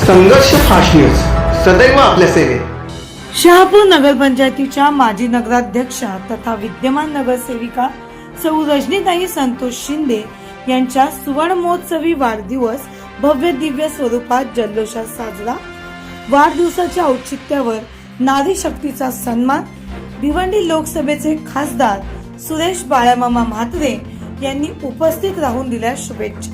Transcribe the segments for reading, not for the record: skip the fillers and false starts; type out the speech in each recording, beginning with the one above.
संघर्ष fast news सदैव आपल्या सेवेत. शहापूर नगरपंचायतीच्या माजी नगराध्यक्षा तथा विद्यमान नगरसेविका सौ रजनीताई संतोष शिंदे यांच्या सुवर्ण महोत्सवी वाढदिवस भव्य दिव्य स्वरूपात जल्लोषात साजरा. वाढदिवसाच्या औचित्यावर नारी शक्तीचा सन्मान. भिवंडी लोकसभेचे खासदार सुरेश बाळामामा म्हात्रे यांनी उपस्थित राहून दिल्या शुभेच्छा.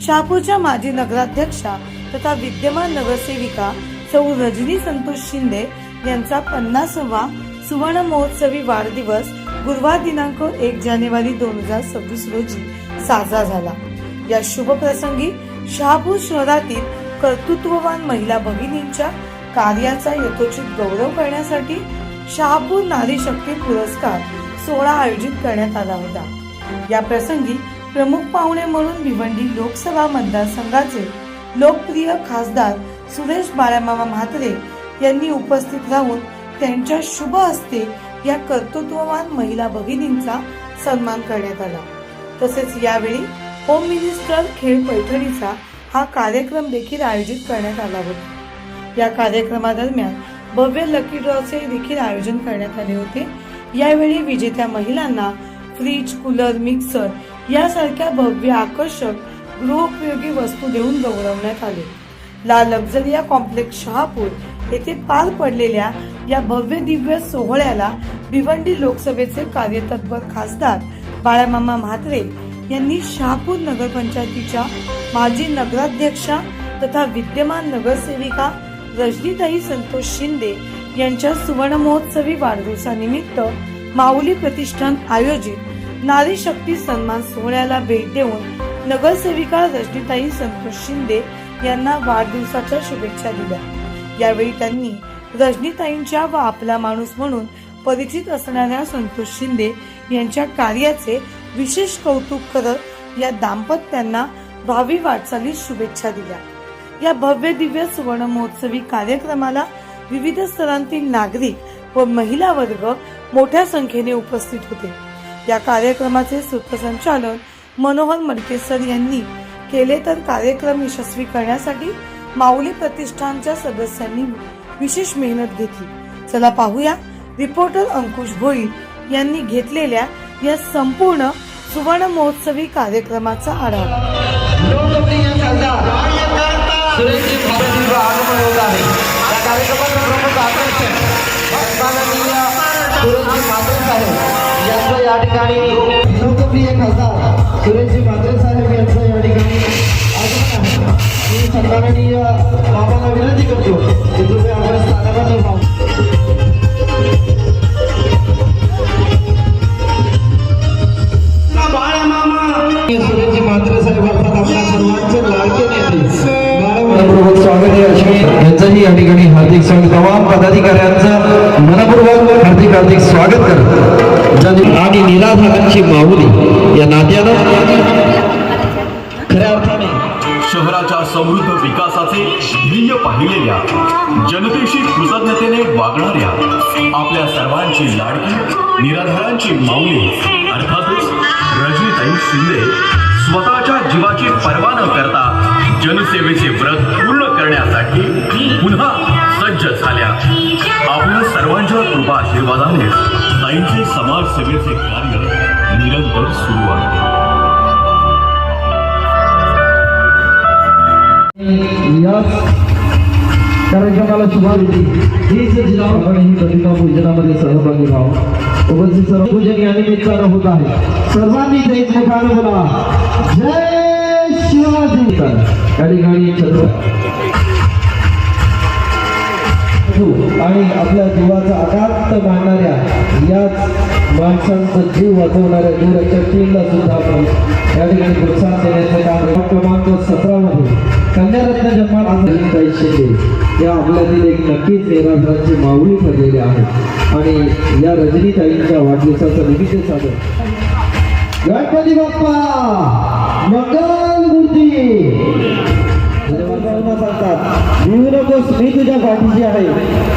शहापूरच्या माजी नगराध्यक्षा तथा विद्यमान नगरसेविका सौ रजनी संतोष शिंदे यांचा 50वा सुवर्ण महोत्सवी वाढदिवस गुरुवार दिनांक 1 जानेवारी 2026 रोजी साजरा झाला. या शुभ प्रसंगी शहापूर शहरातील कर्तृत्ववान महिला भगिनींच्या कार्याचा यथोचित गौरव करण्यासाठी शहापूर नारी शक्ती पुरस्कार सोहळा आयोजित करण्यात आला होता. या प्रसंगी प्रमुख पाहुणे म्हणून भिवंडी लोकसभा मतदारसंघाचे लोकप्रिय खासदार सुरेश बाळामामा म्हात्रे यांनी उपस्थित राहून त्यांच्या शुभ हस्ते या कर्तृत्ववान महिला भगिनींचा सन्मान करण्यात आला. तसेच यावेळी होम मिनिस्टर खेळ पैठणीचा हा कार्यक्रम देखील आयोजित करण्यात आला होता. या कार्यक्रमादरम्यान भव्य लकी ड्रॉचे देखील आयोजन करण्यात आले होते. यावेळी विजेत्या महिलांना फ्रीज, कूलर, मिक्सर यासारख्या भव्य आकर्षक गृहोपयोगी वस्तू देऊन गौरवण्यात आले. ला लक्झरिया कॉम्प्लेक्स शहापूर येथे पार पडलेल्या या भव्य दिव्य सोहळ्याला भिवंडी लोकसभेचे कार्यतत्पर खासदार बाळामामा म्हात्रे यांनी शहापूर नगरपंचायतीच्या माजी नगराध्यक्षा तथा विद्यमान नगरसेविका रजनीताई संतोष शिंदे यांच्या सुवर्ण महोत्सवी वाढदिवसानिमित्त माऊली प्रतिष्ठान आयोजित नारी शक्ती सन्मान सोहळ्याला भेट देऊन नगरसेविका रजनीताई संतोष शिंदे यांना वाढदिवसाच्या शुभेच्छा दिल्या. यावेळी त्यांनी रजनीताईंच्या व आपला माणूस म्हणून परिचित असणाऱ्या संतोष शिंदे यांच्या कार्याचे विशेष कौतुक करत या दाम्पत्यांना भावी वाटचालीस शुभेच्छा दिल्या. या भव्य दिव्य सुवर्ण महोत्सवी कार्यक्रमाला विविध स्तरांतील नागरिक व महिला वर्ग मोठ्या संख्येने उपस्थित होते. या कार्यक्रमाचे सूत्रसंचालन मनोहर मडकेसर यांनी केले, तर कार्यक्रम यशस्वी करण्यासाठी माऊली प्रतिष्ठानच्या सदस्यांनी विशेष मेहनत घेतली. चला पाहूया रिपोर्टर अंकुश भोईर यांनी घेतलेल्या या संपूर्ण सुवर्ण महोत्सवी कार्यक्रमाचा आढावा. या ठिकाणी लोकप्रिय खासदार सुरेशजी म्हात्रे साहेब यांचं या ठिकाणी आगमन आहे. मी सन्माननीय बाबांना विनंती करतो की तुम्ही आपल्या स्थानावर राहू. सुरेशजी म्हात्रे साहेब अर्थात आपल्या सर्वांचे लाडके नेते मनपूर्वक स्वागत आहे. अश्विनी यांचंही या ठिकाणी हार्दिक स्वागत. तमाम पदाधिकाऱ्यांचं मनपूर्वक हार्दिक स्वागत करत आणि निराधारांची माऊली या नात्यानं खऱ्या अर्थाने शहराच्या समृद्ध विकासाचे ध्येय पाहिलेल्या, जनतेशी कृतज्ञतेने वागणाऱ्या आपल्या सर्वांची लाडकी निराधारांची माऊली अर्थातच रजनीताई शिंदे स्वतःच्या जीवाची पर्वा न करता जनसेवेचे व्रत पूर्ण करण्यासाठी पुन्हा सज्ज झाल्या. आपल्या सर्वांच्या कृपा आशीर्वादाने ताईंचे समाजसेवेचे कार्य निरंतर सुरू आहे. कार्यक्रमाला शुभाविधी हीच जिल्हाही प्रतिभा पूजनामध्ये सहभागी व्हावं. उपस्थित सर्व पूजन या निमित्तानं होत आहे. सर्वांनी जय जयकार बोला. जय शिवाजी. या ठिकाणी आणि आपल्या जीवाचा आघात मानणाऱ्या याच माणसांचा जीव वाचवणाऱ्या दूरच्या टीमला सुद्धा आपण या ठिकाणी प्रोत्साहन देण्याचं काम क्रमांक 17 मध्ये कन्यारत्न जन्मान रजनीताई शिंदे या आपल्यातील एक नक्कीच निराधारांची माऊली ठरलेली आहे. आणि या रजनीताईंच्या वाढदिवसाचं निमित्त साधन गणपती बाप्पा मंगल मूर्ती सांगतात. भिवू नकोस, मी तुझ्या पाठीशी आहे.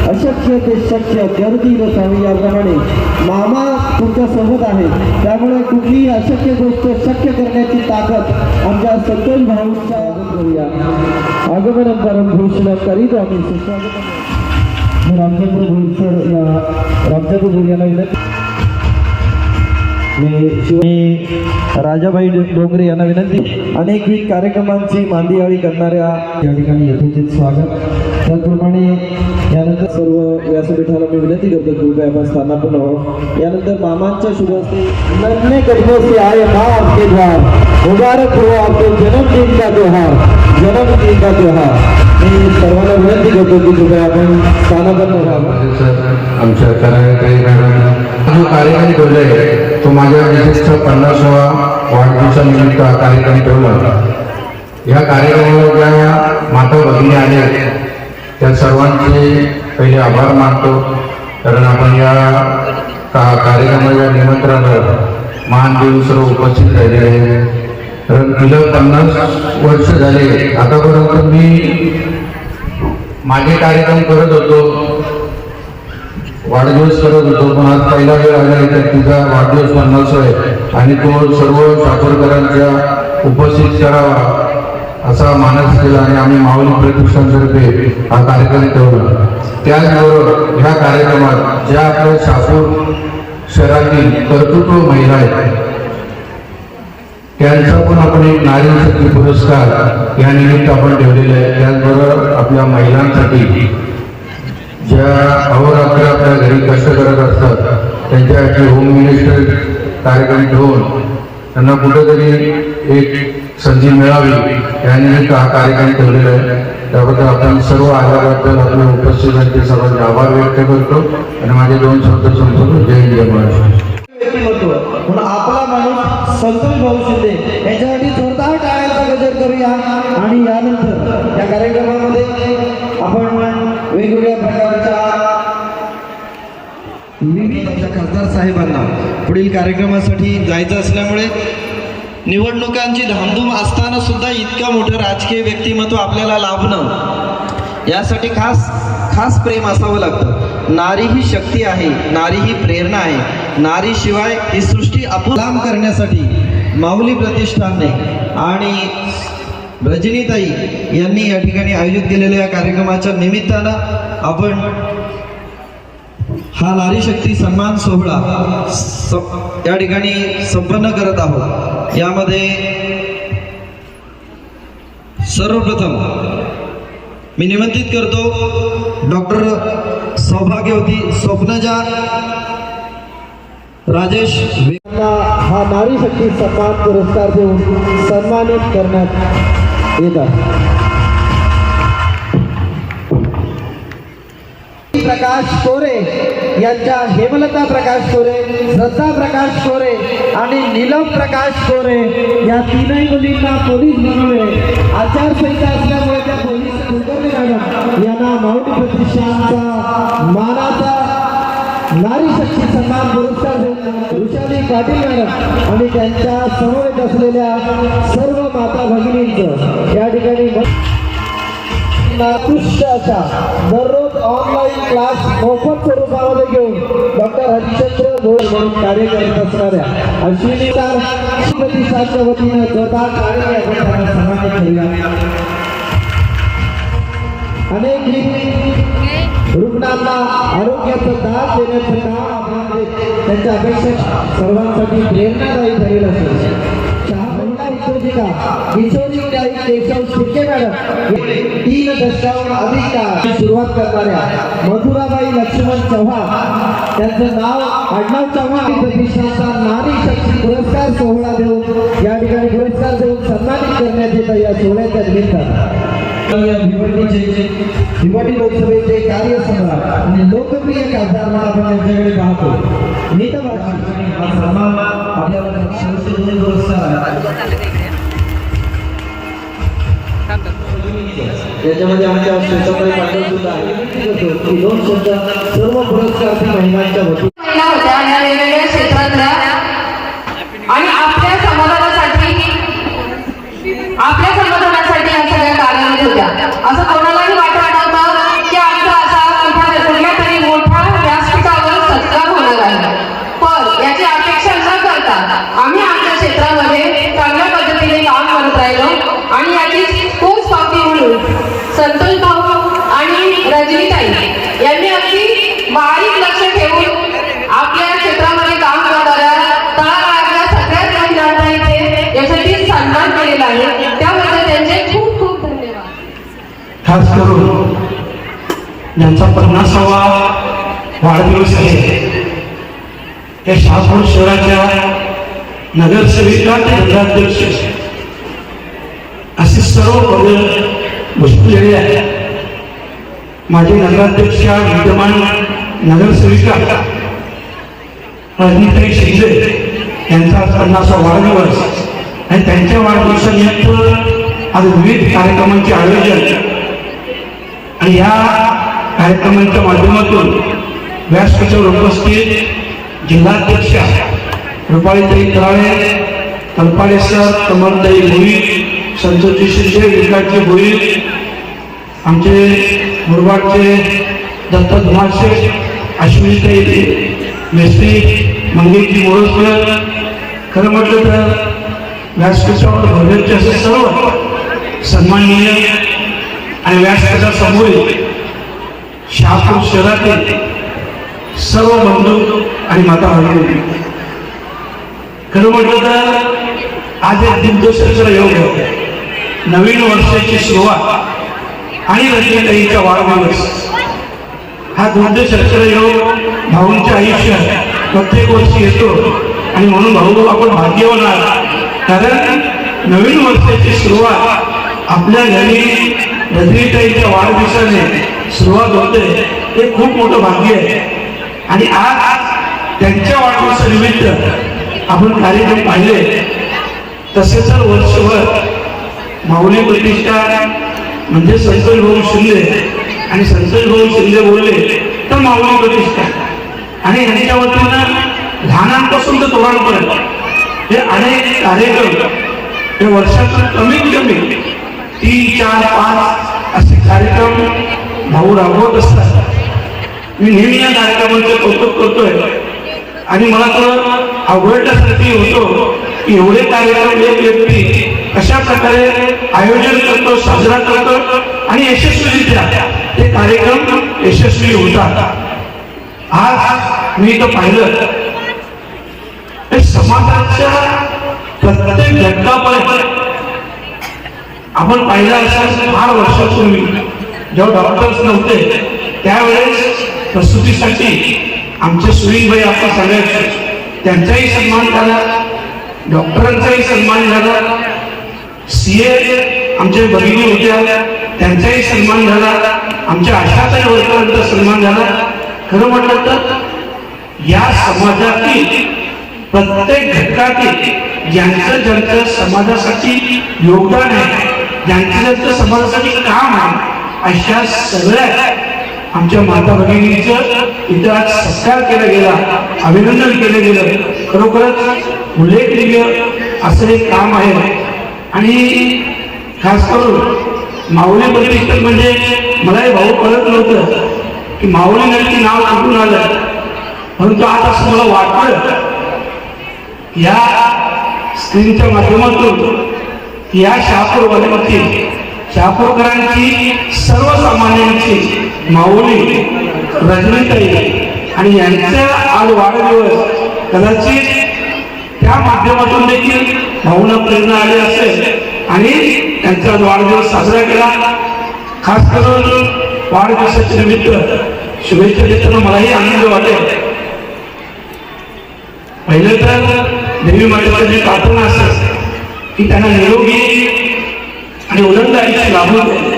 अशक्य ते शक्य करतील स्वामी याप्रमाणे मामा तुमच्या सोबत आहे. त्यामुळे कुठलीही अशक्य गोष्ट शक्य करण्याची ताकद आमच्या संतोष भाऊंच्या करूया. आगमन परमभूषण करीत आम्ही सुस्वागत रामचंद्र भोईर सर या रामचंद्र भोईर यांना विनंती. मी राजाबाई डोंगरे यांना विनंती. अनेकविध कार्यक्रमांची मांदियाळी करणाऱ्या या ठिकाणी यथोचित स्वागत. त्याचप्रमाणे यानंतर सर्व व्यासपीठाला मी विनंती करतो की आपण स्थानापन्न व्हावं. यानंतर मामांच्या शुभ हस्ते नन्हे कदमों से आए माँ आपके द्वार, मुबारक हो आपके जन्मदिन का त्योहार, जन्मदिन का त्योहार. मी सर्वांना विनंती करतो की कृपया आपण स्थानापन्न व्हावं. सर आमच्या कार्यकारी मॅडम जो कार्यक्रम ठेवले तो माझ्या विशिष्ट 50वा वाढदिवसानिमित्त कार्यक्रम ठेवला. या कार्यक्रमाला ज्या माता भगिनी आल्या त्या सर्वांचे पहिले आभार मानतो. कारण आपण या कार्यक्रमाच्या निमंत्रणावर महान देव सर्व उपस्थित राहिले आहे. कारण गेल्या 50 वर्ष झाले आतापर्यंत मी माझे कार्यक्रम करत होतो, वाढदिवस करत होतो, पण आज पहिला वेळ आला तर तिचा वाढदिवस 50 आहे आणि तो सर्व साखरकरांच्या उपस्थित करावा असा मानस केला आणि आम्ही माऊली प्रतिष्ठानतर्फे हा कार्यक्रम ठेवला. त्याचबरोबर ह्या कार्यक्रमात ज्या आपल्या शापूर शहरातील कर्तृत्व महिला आहेत त्यांचा पण आपण एक नारी शक्ती पुरस्कार या निमित्त आपण ठेवलेला आहे. त्याचबरोबर आपल्या महिलांसाठी ज्या अहोरात्र आपल्या घरी कष्ट करत असतात त्यांच्यासाठी होम मिनिस्टर कार्यक्रम ठेवून त्यांना कुठेतरी एक संधी मिळावी यानिमित्त हा कार्यक्रम ठेवलेला आहे. त्याबद्दल आपण सर्व आल्याबद्दल आपल्या उपस्थितांचे सर्वांचे आभार व्यक्त करतो आणि माझे 2 शब्द संपवतो. जय जय महाराष्ट्र. व्यक्तिमत्व म्हणून आपला माणूस संतोष भाऊ शिंदे यांच्यासाठी जोरदार टाळ्यांचा गजर करूया. आणि यानंतर या कार्यक्रमामध्ये आपण वेगवेगळ्या प्रकारच्या विविध खासदार साहेबांना पुढील कार्यक्रमासाठी जायचं असल्यामुळे निवडणुकांची धामधूम असताना सुद्धा इतकं मोठं राजकीय व्यक्तिमत्व आपल्याला लाभणं यासाठी खास प्रेम असावं लागतं. नारी ही शक्ती आहे, नारी ही प्रेरणा आहे. नारीशिवाय ही सृष्टी अपुलाम करण्यासाठी माऊली प्रतिष्ठानने आणि रजनीताई यांनी या ठिकाणी आयोजित केलेल्या या कार्यक्रमाच्या निमित्तानं आपण हा नारी शक्ती सन्मान सोहळा या ठिकाणी संपन्न करत आहोत. यामध्ये सर्वप्रथम मी निमंत्रित करतो डॉक्टर सौभाग्यवती स्वप्नजा राजेश हा नारी शक्ती सन्मान पुरस्कार देऊन सन्मानित करण्यात येत आहे. प्रकाश कोरे यांच्या हेमलता प्रकाश कोरे, श्रद्धा प्रकाश कोरे आणि नीलम प्रकाश कोरे या तीनही मुलींना पोलीस बनवले. आचारसंहिता असल्यामुळे त्या पोलीस कुलकर्णी मॅडम यांना माऊली प्रतिष्ठानचा मानाचा नारी शक्ती सन्मान पुरस्कार देऊन वृषाली पाटील मॅडम आणि त्यांच्या समवेत असलेल्या सर्व माता भगिनींचं या ठिकाणी नातुष्य अशा दररोज ऑनलाईन क्लास मोफत स्वरूपामध्ये घेऊन डॉक्टर हरिश्चंद्र भोईर म्हणून कार्य करत असणाऱ्या अश्विनी प्रतिष्ठानच्या वतीनं जोरदार कार्य आपण त्यांना सन्मानित केला. अनेक रुग्णांना आरोग्याचं दान देण्याचं काम आपण त्यांच्या अपेक्षा सर्वांसाठी प्रेरणादायी ठरेल असेल. किशोरीताई केशव शिर्के मॅडम 3 दशकाहून अधिक काळ सुरुवात करणाऱ्या मधुराबाई लक्ष्मण चव्हाण त्यांचं नाव आडनाव चव्हाण प्रतिष्ठानचा नारी शक्ती पुरस्कार सोहळा देऊन या ठिकाणी पुरस्कार देऊन सन्मानित करण्यात येत या सोहळ्याच्या निमित्तानं भिवंडी लोकसभेचे कार्यसम्राट आणि लोकप्रिय खासदार म्हणून आपण त्यांच्याकडे पाहतो. हा सन्मान आपल्याला याच्यामध्ये आमच्या शेतामध्ये पाठवून सुद्धा आहे 2 शब्द सर्व पुरस्कार महिलांच्या वतीने महिला होत्या या वेगवेगळ्या क्षेत्रातल्या आणि आपल्या समाधानासाठी या सगळ्या कार्यामध्ये होत्या. असं कोणालाही वाटत नव्हतं की आमचा असा कुठल्या तरी मोठ्या व्यासपीठावर सत्कार होणार आहे. पण संतोष भाऊ आणि रजनीताई यांनी अगदी बारीक लक्ष ठेवून आपल्या क्षेत्रामध्ये काम करणाऱ्या तळागाळातल्या सगळ्याच महिलांना इथे यासाठी सन्मान केलेला आहे. त्याबद्दल त्यांचे खूप खूप धन्यवाद. खास करून ज्यांचा 50वा वाढदिवस आहे त्या शहापूर शहराच्या नगरसेविका ते नगराध्यक्ष असे सर्व पद बसलेले आहेत. माझे नगराध्यक्षा विद्यमान नगरसेविका रजनीताई शिंदे यांचा 50वा वाढदिवस आणि त्यांच्या वाढदिवसानिमित्त आज विविध कार्यक्रमांचे आयोजन आणि या कार्यक्रमांच्या माध्यमातून व्यासपीठावर उपस्थित जिल्हाध्यक्षा रुपालीताई कराळे, कल्पाळे सर, कमलताई भोई, संतोषजी शिंदे, विकासजी भोई, आमचे मुरबाडचे दत्त धुमाशे, अश्विनीताई मेस्त्री, मंगेशजी मोरजकर. खरं म्हटलं तर व्यासपीठावर भव्याचे असे सर्व सन्माननीय आणि व्यासपीठासमोर शहापूर शहरातील सर्व बंधू आणि माता भगिनी. खरं म्हटलं तर आज एक दिग्दर्शनाचा योग आहे. नवीन वर्षाची सुरुवात आणि रजनीताईचा वाढदिवस हा दिग्दर्शनाचा योग भाऊंच्या आयुष्यात प्रत्येक वर्षी येतो आणि म्हणून भाऊ आपण भाग्यवान आहात. कारण नवीन वर्षाची सुरुवात आपल्या घरी रजनीताईच्या वाढदिवसाने सुरुवात होते हे खूप मोठं भाग्य आहे. आणि आज त्यांच्या वाढदिवसानिमित्त आपण कार्यक्रम पाहिले तसे तर वर्षभर माऊली प्रतिष्ठान म्हणजे संतोष भाऊ शिंदे आणि संतोष भाऊ शिंदे बोलले तर माऊली प्रतिष्ठान आणि यांच्या वतीनं लहानांपासून तर तरुणांपर्यंत हे अनेक कार्यक्रम हे वर्षातून कमीत कमी 3, 4, 5 असे कार्यक्रम भाऊ राबवत असतात. मी नेहमी या कार्यक्रमांचं कौतुक करतोय आणि मला तर आवडण्यासाठी होतो की एवढे कार्यक्रम एक व्यक्ती कशा प्रकारे आयोजन करतो, साजरा करतो आणि यशस्वीरित्या ते कार्यक्रम यशस्वी होतात. आज मी इथं पाहिलं समाजाच्या प्रत्येक घटकापर्यंत आपण पाहिलं असं 8 वर्षापूर्वी जेव्हा डॉक्टर्स नव्हते त्यावेळेस प्रसूतीसाठी आमचे सुईबाई आपण सगळ्याचे त्यांचाही सन्मान झाला, डॉक्टरांचाही सन्मान झाला, CA आमच्या भगिनी होत्या त्यांचाही सन्मान झाला, आमच्या आशाताई वर्करांचा सन्मान झाला. खरं म्हटलं तर या समाजातील प्रत्येक घटकातील ज्यांचं समाजासाठी योगदान आहे, ज्यांचं समाजासाठी काम आहे अशा सगळ्या आमच्या माता भगिनींचं इथं आज सत्कार केला गेला, अभिनंदन केलं गेलं. खरोखरच उल्लेखनीय असं एक काम आहे. आणि खास करून माऊली प्रतिष्ठान म्हणजे मलाही भाऊ कळत नव्हतं की माऊली नक्की नाव कुठून आलं, परंतु आज असं मला वाटलं या स्क्रीनच्या माध्यमातून या शहापूरवाल्यांची, शहापूरकरांची, सर्वसामान्यांची माऊली रजनीताई आणि यांचा आज वाढदिवस कदाचित त्या माध्यमातून देखील भाऊंना प्रेरणा आली असेल आणि त्यांचा वाढदिवस साजरा केला. खास करून वाढदिवसाच्या निमित्त शुभेच्छा देताना मलाही आनंद वाटेल. पहिलं तर देवी मातेची प्रार्थना असते की त्यांना निरोगी आणि उलंद आयुष्य लाभू दे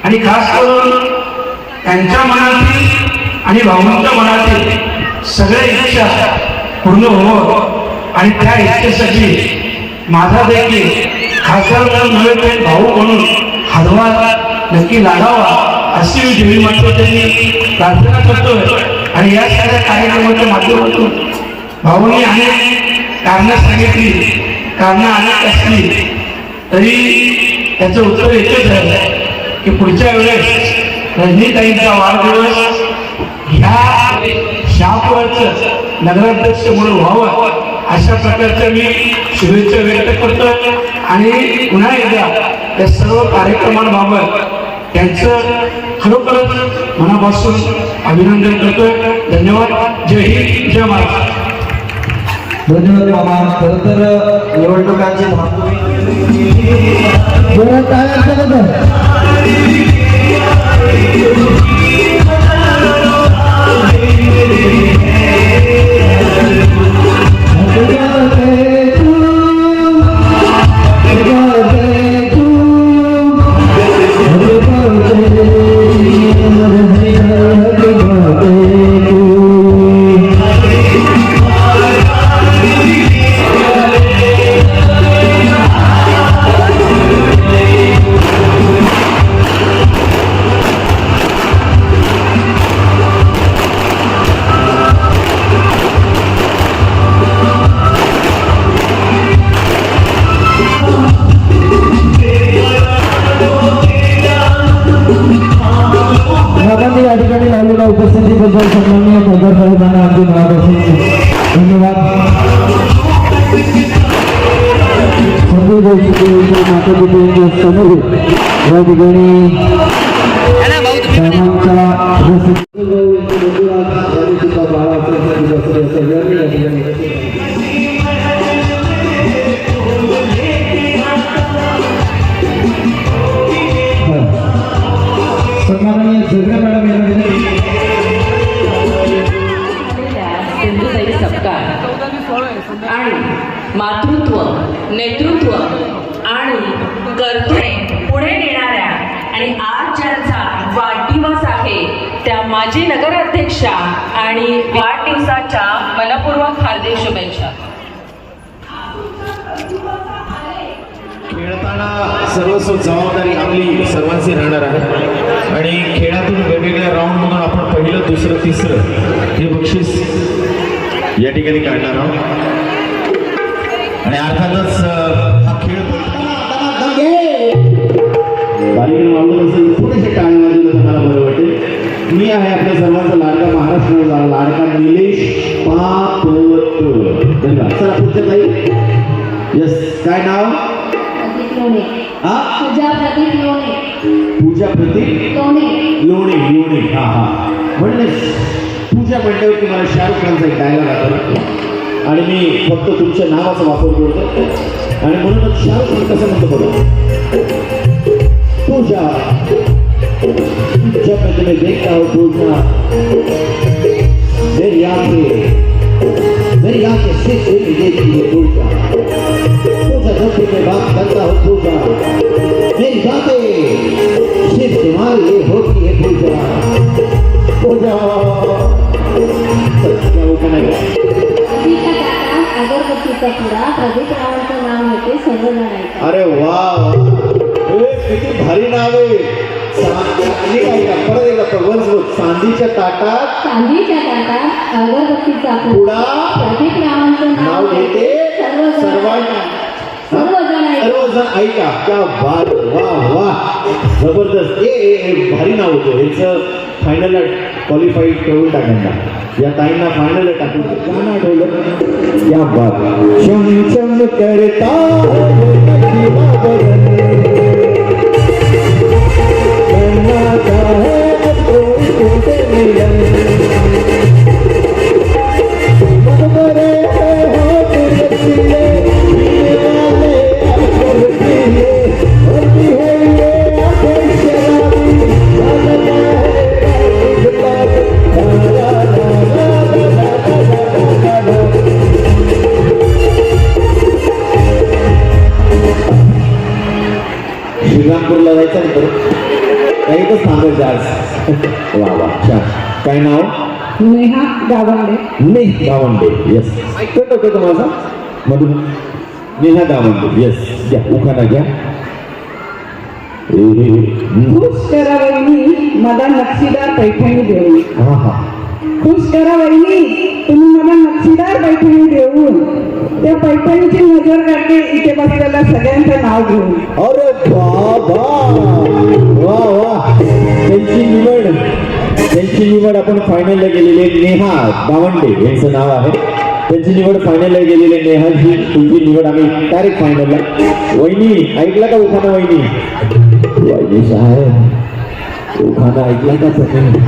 आणि खास करून त्यांच्या मनातील आणि भावनांच्या मनातील सगळ्या इच्छा पूर्ण होवं आणि त्या इच्छेसाठी माझा देखील खासदार म्हणून नव्हे तर भाऊ म्हणून हातभार नक्की लागावा अशी मी देवी मातेची प्रार्थना करतोय. आणि या सगळ्या कार्यक्रमाच्या माध्यमातून भाऊंनी अनेक कारणं सांगितली, कारणं अनेक असली तरी त्याचं उत्तर एकच आहे की पुढच्या वेळेस रजनीताईंचा वाढदिवस ह्या शहापूरचं नगराध्यक्ष म्हणून व्हावं अशा प्रकारच्या मी शुभेच्छा व्यक्त करतो. आणि पुन्हा एकदा या सर्व कार्यक्रमांबाबत त्यांचं खरोखरच मनापासून अभिनंदन करतोय. धन्यवाद. जय हिंद, जय महाराष्ट्र. धन्यवाद मामा. खरं तर निवडणुकांची या ठिकाणी लावलेल्या उपस्थितीबद्दल सन्माननीय खासदार साहेबांना आमचे मनापासून धन्यवाद. या ठिकाणी सन्माननीय झगडे मॅडम यांना सिंधुताई सपकाळ आणि मातृत्व, नेतृत्व आणि कर्तृत्व पुढे नेणाऱ्या आणि आज ज्यांचा वाढदिवस आहे त्या माजी नगराध्यक्षा आणि वाढदिवसाच्या मनपूर्वक हार्दिक शुभेच्छा. खेळताना सर्वस्व जबाबदारी आपली सर्वांची राहणार आहे आणि खेळातून वेगवेगळ्या राऊंडमधून आपण पहिलं, दुसरं, तिसरं हे बक्षीस या ठिकाणी काढणार आहोत. आणि अर्थातच हा खेळ कार्यक्रम आवडत असेल थोडेसे टाळी वाजवलं तर मला बरं वाटेल. मी आहे आपल्या सर्वांचा लाडका, महाराष्ट्राचा लाडका निलेश पापत. धन्यवाद. चला पुढच्या ताई. यस, काय नाव? पूजा प्रतीक लोणे. हा हा म्हणले पूजा म्हणल्यावरती मला शाहरुख खानचा एक डायलॉग आला आणि मी फक्त तुमच्या नावाचा वापर करतो आणि म्हणूनच शाहरुख खान कसं म्हणतो बघा. पूजा जब मैं तुम्हें देखता हूँ पूजा, मेरी आंखें सिर्फ एक देखती है पूजा. पूजा जब भी मैं बात करता हूँ पूजा, मेरी बातें सिर्फ तुम्हारी ये होती है पूजा. पूजा क्या वो बनाएगा? अगरबत्तीचा पुडा प्रदीप रावांचं नाव होते सर्वजण ऐका. अरे वा, किती भारी नाव आहे. परत एकदा चांदीच्या ताटात अगरबत्तीचा पुडा प्रदीप रावांचं नाव घेते सर्वजण ऐका. क्या बात. वा वा, जबरदस्त. भारी नाव होतं. याचं फायनलला क्वालिफाईड करून टाकायला या ताईंना फायनल टाकून गाणं आठवलं. क्या बात. चम चम करता श्रीरामपूरला जायचं नंतर काहीच थांबायचं आज. वा वा, छान. काय नाव? नेहा गावंडे. नेहा गावंडे. येस, ऐकत होतं माझा मधून. नेहा गावंडे. येस, घ्या उखाणा घ्या. खुश करा वहिनी मला नक्षीदार पैठणी देऊन. हा हा, खुश करा वहिनी तुम्ही मला नक्षीदार पैठणी देऊन. त्या पैठणीची नजर काढते इथे बसलेल्या सगळ्यांचं नाव घेऊन. अरे बाबा, वा वा. त्यांची निवड आपण फायनलला गेलेले नेहा गावंडे यांचं नाव आहे. त्यांची निवड फायनलला गेलेले नेहाजी, तुमची निवड आम्ही डायरेक्ट फायनलला. वहिनी ऐकला का उखाणा? वहिनी साहेब उखाणा ऐकला का तुम्ही?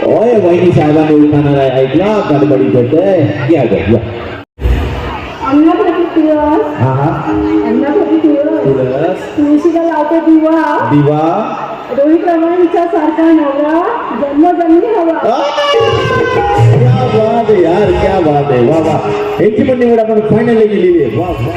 ओय वहिनी साहेबांनी उखाणा ऐकला गडबडीत होतंय. या ग या. अन्नाप्रती तुळस, हा हा अन्नाप्रती तुळस, तुळस तुळशीला लावतो दिवा, दिवा रोहित रमणीचा सारखा नवरा, जन्मजन्मी हवा. क्या बात आहे यार, क्या बात आहे. वा वा. यांची पण निवड आपण फायनली केलेली आहे. वा वा.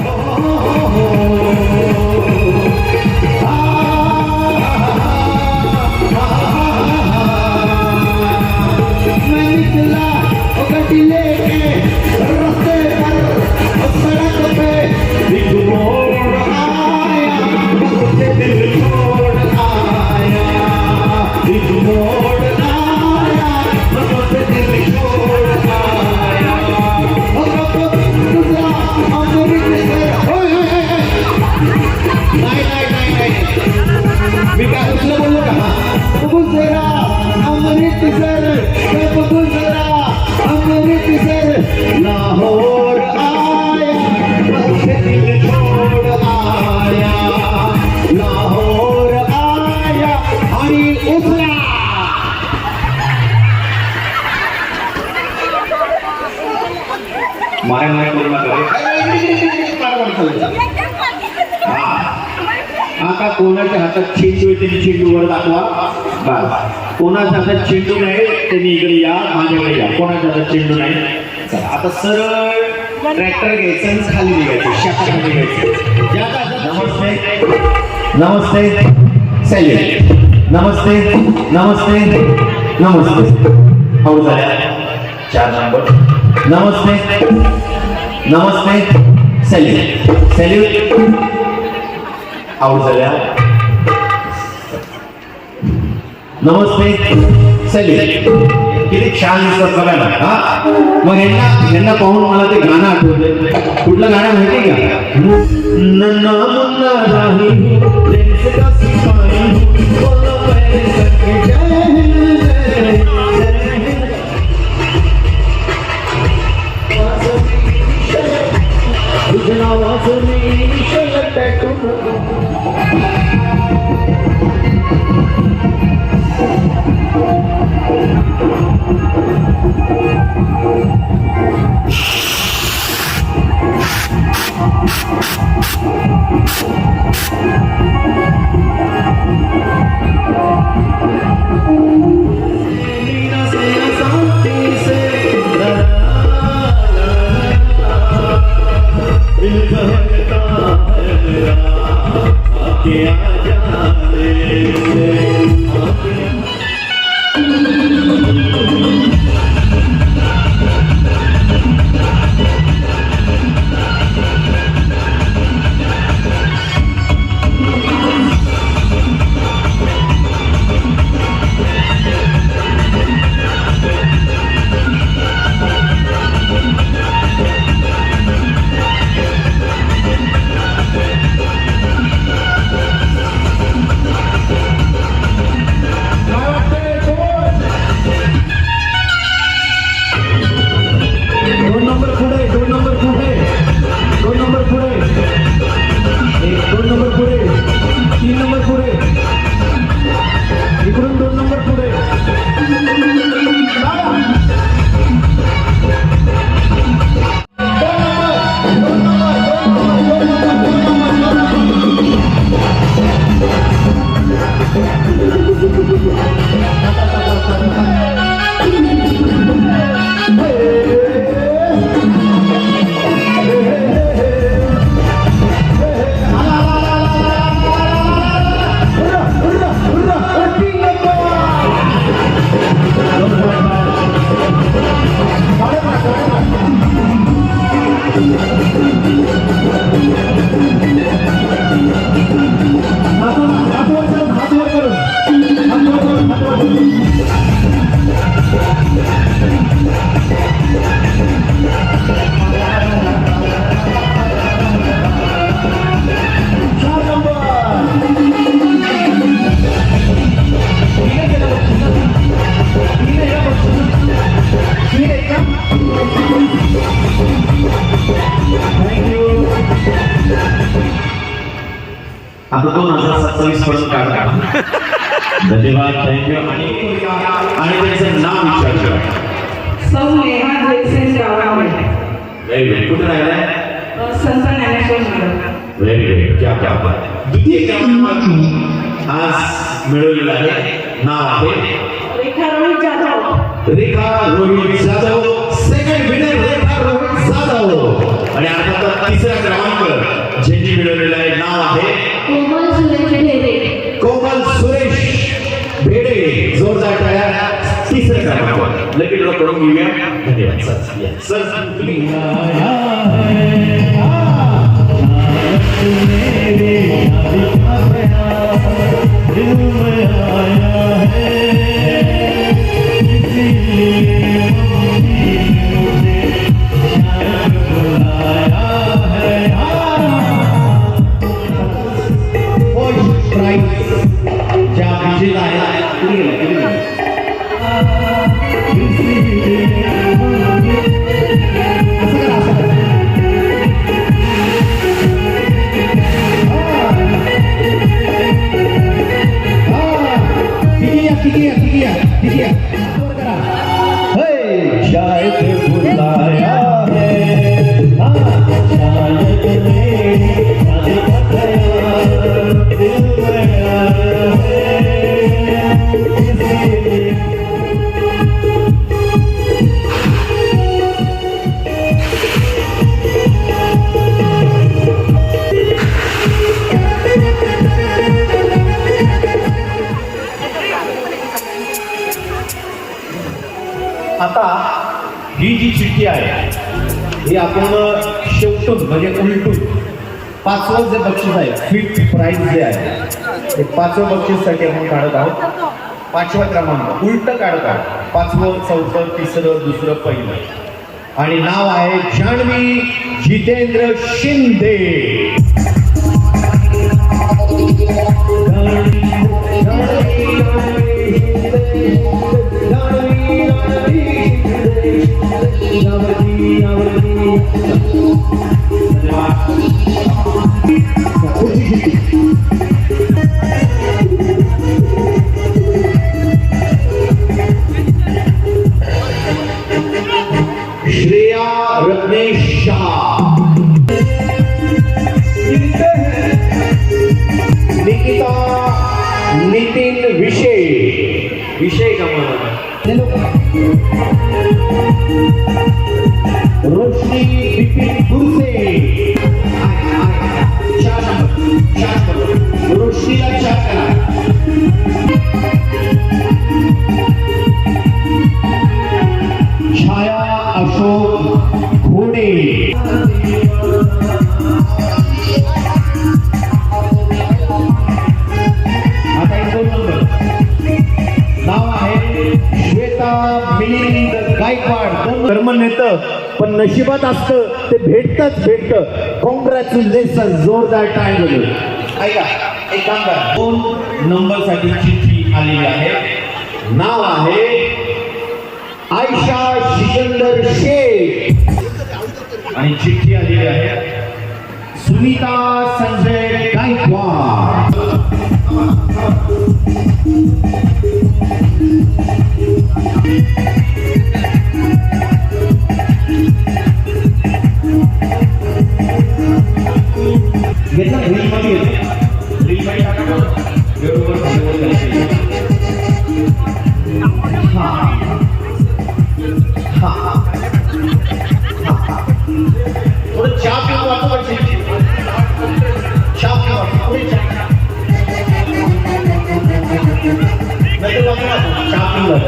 मी काय दुसरं बोललो का? बघून जरा अमृत सर, बघून जरा अमृत सर, लाहोर आया, बसे दिल छोड़ आया, लाहोर आया आणि उठला. मारा नाही करू नका. आता कोणाच्या हातात चेंडू आहे त्यांनी चेंडू वर दाखवा. बस कोणाच्या हातात चेंडू नाही त्यांनी इकडे या, माझ्याकडे या. कोणाच्या हातात चेंडू नाही. चला आता सरळ ट्रॅक्टर घ्यायचं आणि खाली निघायचं, शाखाखाली निघायचं. नमस्ते नमस्ते सैलेश. नमस्ते नमस्ते नमस्ते. हो झाल्या 4 नंबर. नमस्ते नमस्ते सैलेश. सैल्यूट. आउट झाल्या. नमस्ते सैलेश. किती छान दिसतात बघा ना. हा मग यांना पाहून मला ते गाणं आठवतंय. कुठलं गाणं माहिती का? नन्ना मुन्ना राही देश का सिपाही, बोलो मेरे सखी जय हिंद जय हिंद. तुझ्या वाजनी शलट आता 2027 पर्यंत काढा. धन्यवाद, थँक्यू. आणि त्यांचं नाव विचारलं. सौ नेहा जयसेन गावामध्ये व्हेरी गुड. कुठे राहिलाय? संत ज्ञानेश्वर नगर. Very good. क्या बात. द्वितीय क्रमांक आज मिळवलेला आहे. नाव आहे रेखा रोहित जाधव. रेखा रोहित जाधव. सेकंड विनर रेखा रोहित जाधव. आणि अर्थात तिसरा क्रमांक ज्यांनी मिळवलेला आहे नाव आहे कोमल सुरेश ढेरे. कोमल सुरेश भेडे. जोरदार टाळ्या. तिसरं क्रमांक लकी ड्रॉ करून घेऊया. धन्यवाद सर. सर तुम्ही ज्या विजेता आहेत पुढे गेला. आता ही जी चिठ्ठी आहे ही आपण शेवटून म्हणजे उलटून 5वं जे बक्षीस आहे फिफ्थ प्राइज जे आहे ते 5वं बक्षीससाठी आपण काढत आहोत. 5वा क्रमांक उलट काढत आहोत. 5वं 4थं 3रं 2रं 1. आणि नाव आहे जान्हवी जितेंद्र शिंदे. श्रेया रत्नेश शहा. निकिता नितीन विषय का रोशनी बिपिन गुरसे. रोशनीला 4 करा. छाया अशोक घोडे. आता 2 नंबर नाव आहे श्वेता मिलिंद गायकवाड. कर्म नेतं पण नशिबात असतं ते भेटतं. कॉंग्रॅच्युलेशन. जोरदार टाइम दिलं. ऐका एक काम करा. 2 नंबरसाठी चिठ्ठी आलेली आहे. नाव आहे आयशा सिकंदर शेख. आणि चिठ्ठी आलेली आहे सुनीता संजय गायकवाड. घेतला रीलमध्ये रीलमध्ये टाका बरोबर. थोडं चहा पिऊन वाचवायचे. चहा पिऊन पुढे चहा पिऊन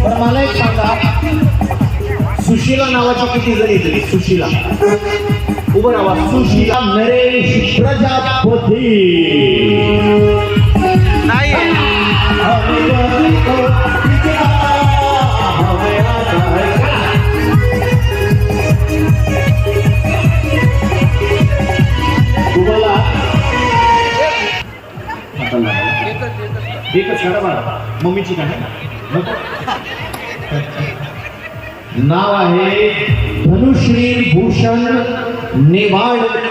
पण मला एक सांगा, सुशीला नावाची किती जण येते? सुशीला उभं राहा. सुशीला नरेश प्रजापती. नाही तुम्हाला एकच करा मला. मम्मीची काय नाव आहे धनुश्री भूषण नेवाडकर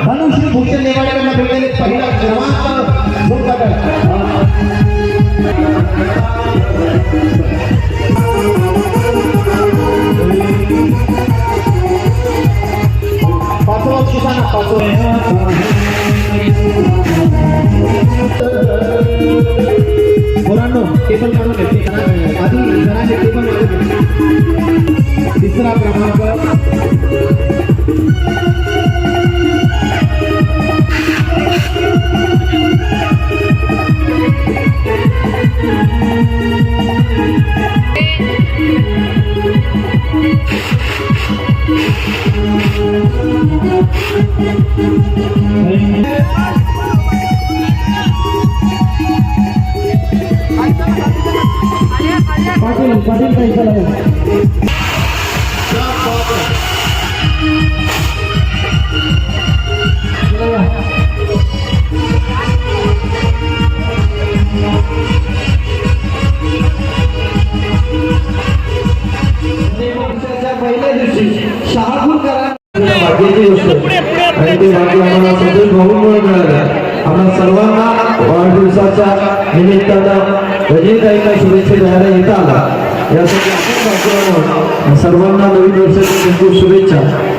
धनुश्री भूषण नेवाडकरला भेटलेले पहिला क्रमांक पाचवा शिकाना पोरांनो टेबल काढून घेतले आधी जणांचे टेबल तिसरा क्रमांक पाटील काही पहिल्या दिवशी शहापूर करा भाग्याची गोष्ट आणि ते भाग्य आम्हाला संतोष भाऊंमुळे मिळालं. आम्हाला सर्वांना वाढदिवसाच्या निमित्तानं रजनीताईंना शुभेच्छा द्यायला येता आला. यासाठी आपण सर्वांना नवीन वर्षाच्या खूप शुभेच्छा.